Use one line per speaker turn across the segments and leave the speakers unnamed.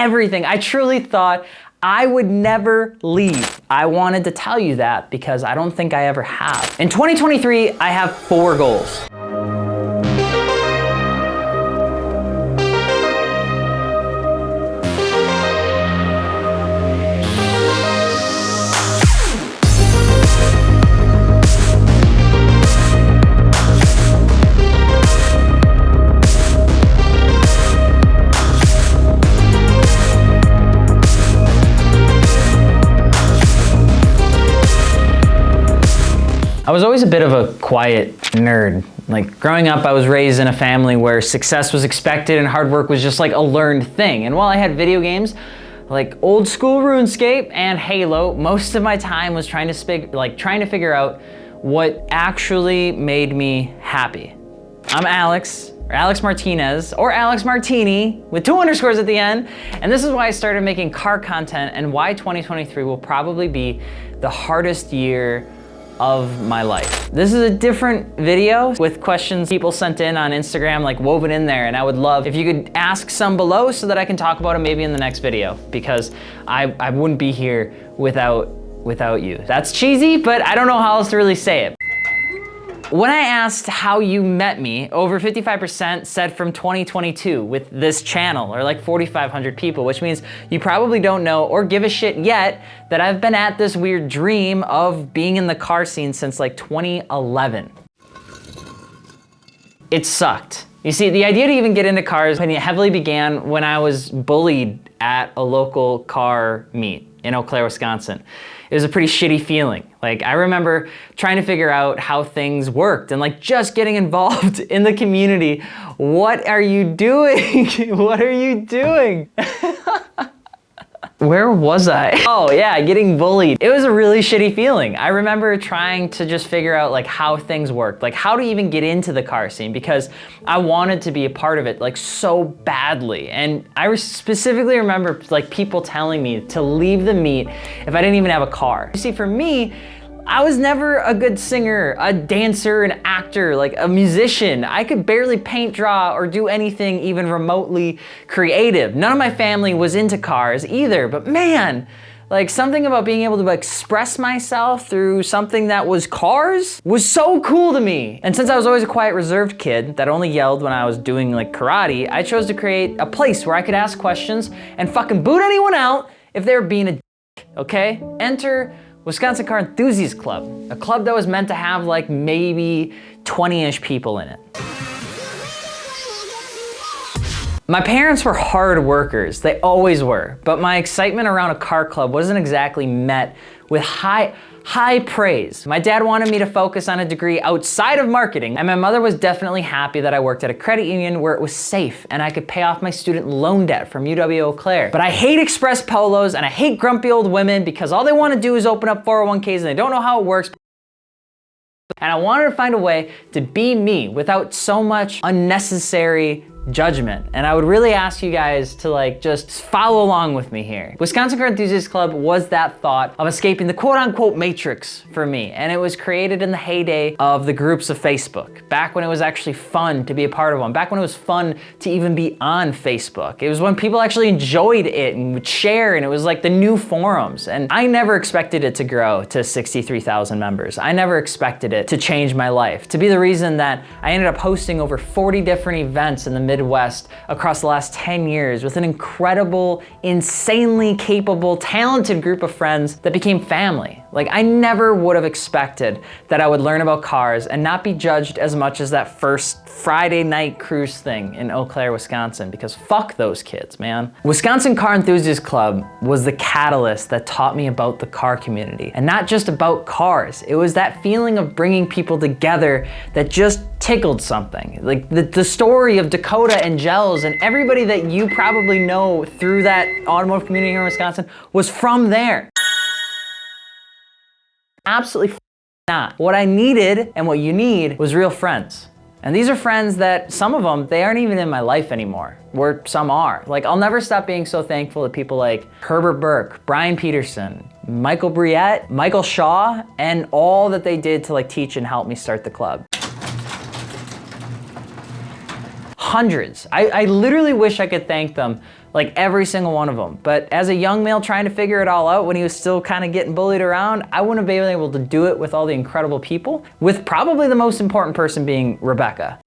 everything. I truly thought I would never leave. I wanted to tell you that because I don't think I ever have. In 2023, I have 4 goals. I was always a bit of a quiet nerd. Like growing up, I was raised in a family where success was expected and hard work was just like a learned thing. And while I had video games like old school RuneScape and Halo, most of my time was trying to figure out what actually made me happy. I'm Alex, or Alex Martinez, or AlexMartini with 2 underscores at the end. And this is why I started making car content and why 2023 will probably be the hardest year of my life. This is a different video with questions people sent in on Instagram, like woven in there, and I would love if you could ask some below so that I can talk about it maybe in the next video, because I wouldn't be here without you. That's cheesy, but I don't know how else to really say it. When I asked how you met me, over 55% said from 2022 with this channel, or like 4,500 people, which means you probably don't know or give a shit yet that I've been at this weird dream of being in the car scene since like 2011. It sucked. You see, the idea to even get into cars heavily began when I was bullied at a local car meet in Eau Claire, Wisconsin. It was a pretty shitty feeling. Like, I remember trying to figure out how things worked and like just getting involved in the community. What are you doing? What are you doing? Where was I? Oh yeah, getting bullied. It was a really shitty feeling. I remember trying to just figure out like how things worked, like how to even get into the car scene, because I wanted to be a part of it like so badly. And I specifically remember like people telling me to leave the meet if I didn't even have a car. You see, for me, I was never a good singer, a dancer, an actor, like a musician. I could barely paint, draw, or do anything even remotely creative. None of my family was into cars either, but man, like something about being able to express myself through something that was cars was so cool to me. And since I was always a quiet, reserved kid that only yelled when I was doing like karate, I chose to create a place where I could ask questions and fucking boot anyone out if they were being a dick, okay? Enter Wisconsin Car Enthusiast Club, a club that was meant to have like maybe 20-ish people in it. My parents were hard workers, they always were, but my excitement around a car club wasn't exactly met with high praise. My dad wanted me to focus on a degree outside of marketing, and my mother was definitely happy that I worked at a credit union where it was safe and I could pay off my student loan debt from UW Eau Claire. But I hate express polos and I hate grumpy old women because all they want to do is open up 401ks and they don't know how it works. And I wanted to find a way to be me without so much unnecessary judgment. And I would really ask you guys to like just follow along with me here. Wisconsin Car Enthusiast Club was that thought of escaping the quote unquote matrix for me. And it was created in the heyday of the groups of Facebook, back when it was actually fun to be a part of one, back when it was fun to even be on Facebook. It was when people actually enjoyed it and would share, and it was like the new forums. And I never expected it to grow to 63,000 members. I never expected it to change my life, to be the reason that I ended up hosting over 40 different events in the Midwest across the last 10 years with an incredible, insanely capable, talented group of friends that became family. Like, I never would have expected that I would learn about cars and not be judged as much as that first Friday night cruise thing in Eau Claire, Wisconsin, because fuck those kids, man. Wisconsin Car Enthusiast Club was the catalyst that taught me about the car community, and not just about cars. It was that feeling of bringing people together that just tickled something. Like the story of Dakota and Gels and everybody that you probably know through that automotive community here in Wisconsin was from there. Absolutely not. What I needed and what you need was real friends. And these are friends that, some of them, they aren't even in my life anymore, where some are. Like, I'll never stop being so thankful to people like Herbert Burke, Brian Peterson, Michael Briette, Michael Shaw, and all that they did to like teach and help me start the club. Hundreds. I literally wish I could thank them like every single one of them. But as a young male trying to figure it all out when he was still kind of getting bullied around, I wouldn't have been able to do it with all the incredible people, with probably the most important person being Rebecca.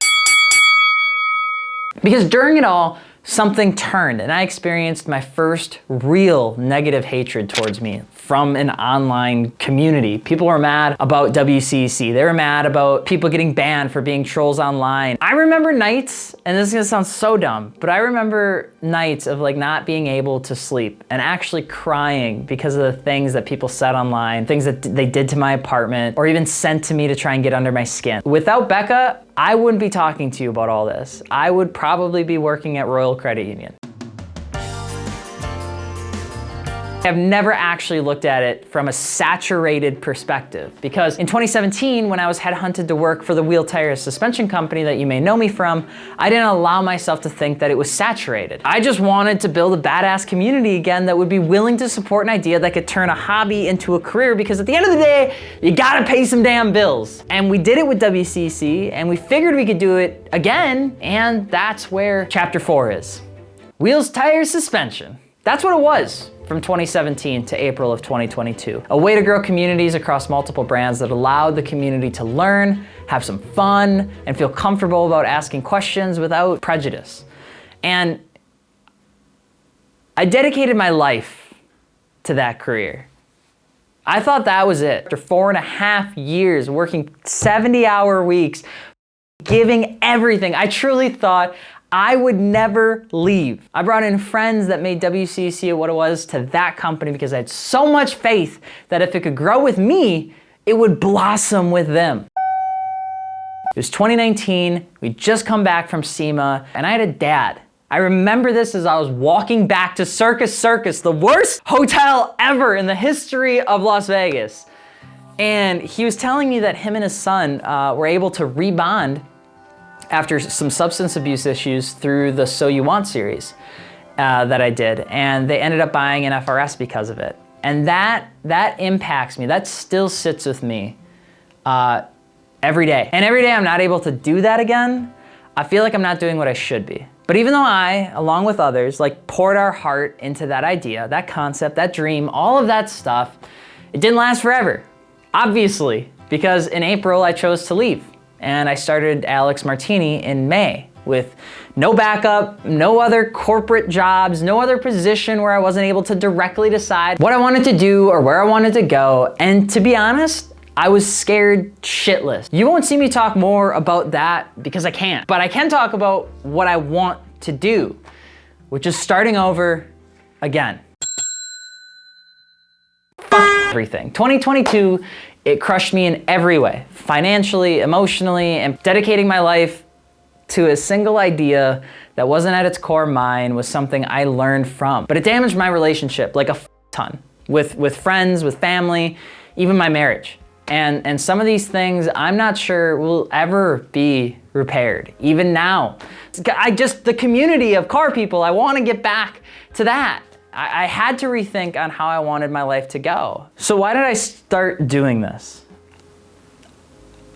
Because during it all, something turned and I experienced my first real negative hatred towards me from an online community. People were mad about WCC. They were mad about people getting banned for being trolls online. I remember nights, and this is gonna sound so dumb, but I remember nights of like not being able to sleep and actually crying because of the things that people said online, things that they did to my apartment, or even sent to me to try and get under my skin. Without Becca, I wouldn't be talking to you about all this. I would probably be working at Royal Credit Union. I've never actually looked at it from a saturated perspective, because in 2017, when I was headhunted to work for the wheel tire suspension company that you may know me from, I didn't allow myself to think that it was saturated. I just wanted to build a badass community again that would be willing to support an idea that could turn a hobby into a career, because at the end of the day, you gotta pay some damn bills. And we did it with WCC, and we figured we could do it again, and that's where chapter 4 is. Wheels, tires, suspension. That's what it was from 2017 to April of 2022. A way to grow communities across multiple brands that allowed the community to learn, have some fun, and feel comfortable about asking questions without prejudice. And I dedicated my life to that career. I thought that was it. After 4.5 years working 70-hour weeks, giving everything, I truly thought I would never leave. I brought in friends that made WCC what it was to that company because I had so much faith that if it could grow with me, it would blossom with them. It was 2019, we'd just come back from SEMA, and I had a dad. I remember this as I was walking back to Circus, the worst hotel ever in the history of Las Vegas. And he was telling me that him and his son were able to rebond after some substance abuse issues through the So You Want series that I did. And they ended up buying an FRS because of it. And that impacts me, that still sits with me every day. And every day I'm not able to do that again, I feel like I'm not doing what I should be. But even though I, along with others, like poured our heart into that idea, that concept, that dream, all of that stuff, it didn't last forever, obviously, because in April I chose to leave. And I started AlexMartini in May with no backup, no other corporate jobs, no other position where I wasn't able to directly decide what I wanted to do or where I wanted to go. And to be honest, I was scared shitless. You won't see me talk more about that because I can't, but I can talk about what I want to do, which is starting over again. Fuck everything. 2022, it crushed me in every way, financially, emotionally, and dedicating my life to a single idea that wasn't at its core mine was something I learned from. But it damaged my relationship like a ton with friends, with family, even my marriage. And some of these things I'm not sure will ever be repaired, even now. The community of car people, I want to get back to that. I had to rethink on how I wanted my life to go. So why did I start doing this?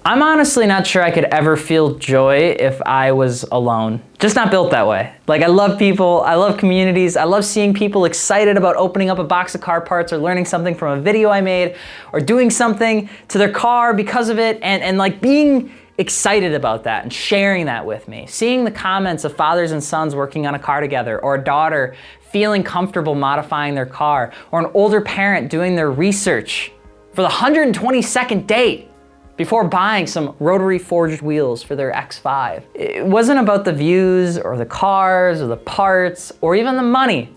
I'm honestly not sure I could ever feel joy if I was alone. Just not built that way. Like, I love people, I love communities, I love seeing people excited about opening up a box of car parts or learning something from a video I made or doing something to their car because of it, and like being excited about that and sharing that with me. Seeing the comments of fathers and sons working on a car together, or a daughter feeling comfortable modifying their car, or an older parent doing their research for the 122nd day before buying some rotary forged wheels for their X5. It wasn't about the views or the cars or the parts or even the money.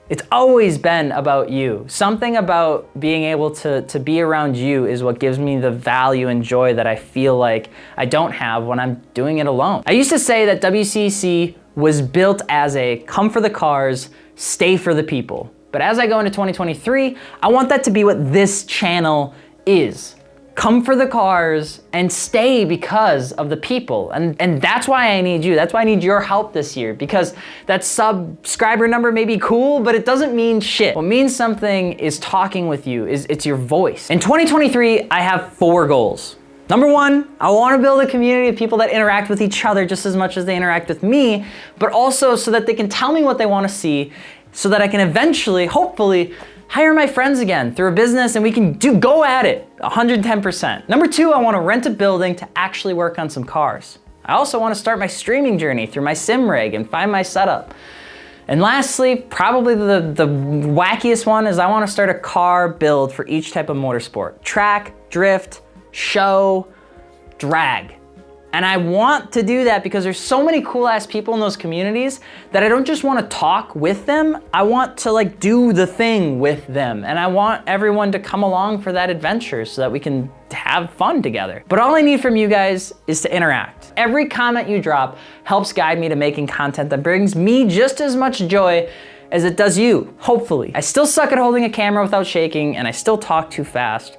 It's always been about you. Something about being able to be around you is what gives me the value and joy that I feel like I don't have when I'm doing it alone. I used to say that WCC was built as a come for the cars, stay for the people. But as I go into 2023, I want that to be what this channel is. Come for the cars and stay because of the people. And that's why I need you. That's why I need your help this year, because that subscriber number may be cool, but it doesn't mean shit. What means something is talking with you, it's your voice. In 2023, I have 4 goals. Number one, I want to build a community of people that interact with each other just as much as they interact with me, but also so that they can tell me what they want to see, so that I can eventually, hopefully, hire my friends again through a business and we can go at it 110%. Number two, I want to rent a building to actually work on some cars. I also want to start my streaming journey through my sim rig and find my setup. And lastly, probably the wackiest one is I want to start a car build for each type of motorsport. Track, drift, show, drag. And I want to do that because there's so many cool ass people in those communities that I don't just want to talk with them, I want to like do the thing with them. And I want everyone to come along for that adventure so that we can have fun together. But all I need from you guys is to interact. Every comment you drop helps guide me to making content that brings me just as much joy as it does you, hopefully. I still suck at holding a camera without shaking and I still talk too fast.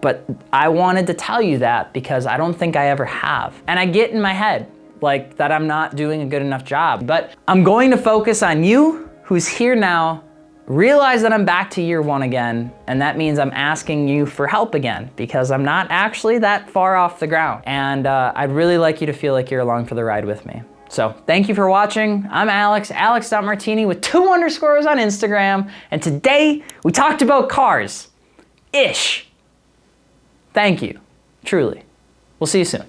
But I wanted to tell you that because I don't think I ever have. And I get in my head like that I'm not doing a good enough job. But I'm going to focus on you who's here now, realize that I'm back to year one again, and that means I'm asking you for help again because I'm not actually that far off the ground. And I'd really like you to feel like you're along for the ride with me. So thank you for watching. I'm Alex, Alex.Martini with 2 underscores on Instagram. And today we talked about cars-ish. Thank you, truly. We'll see you soon.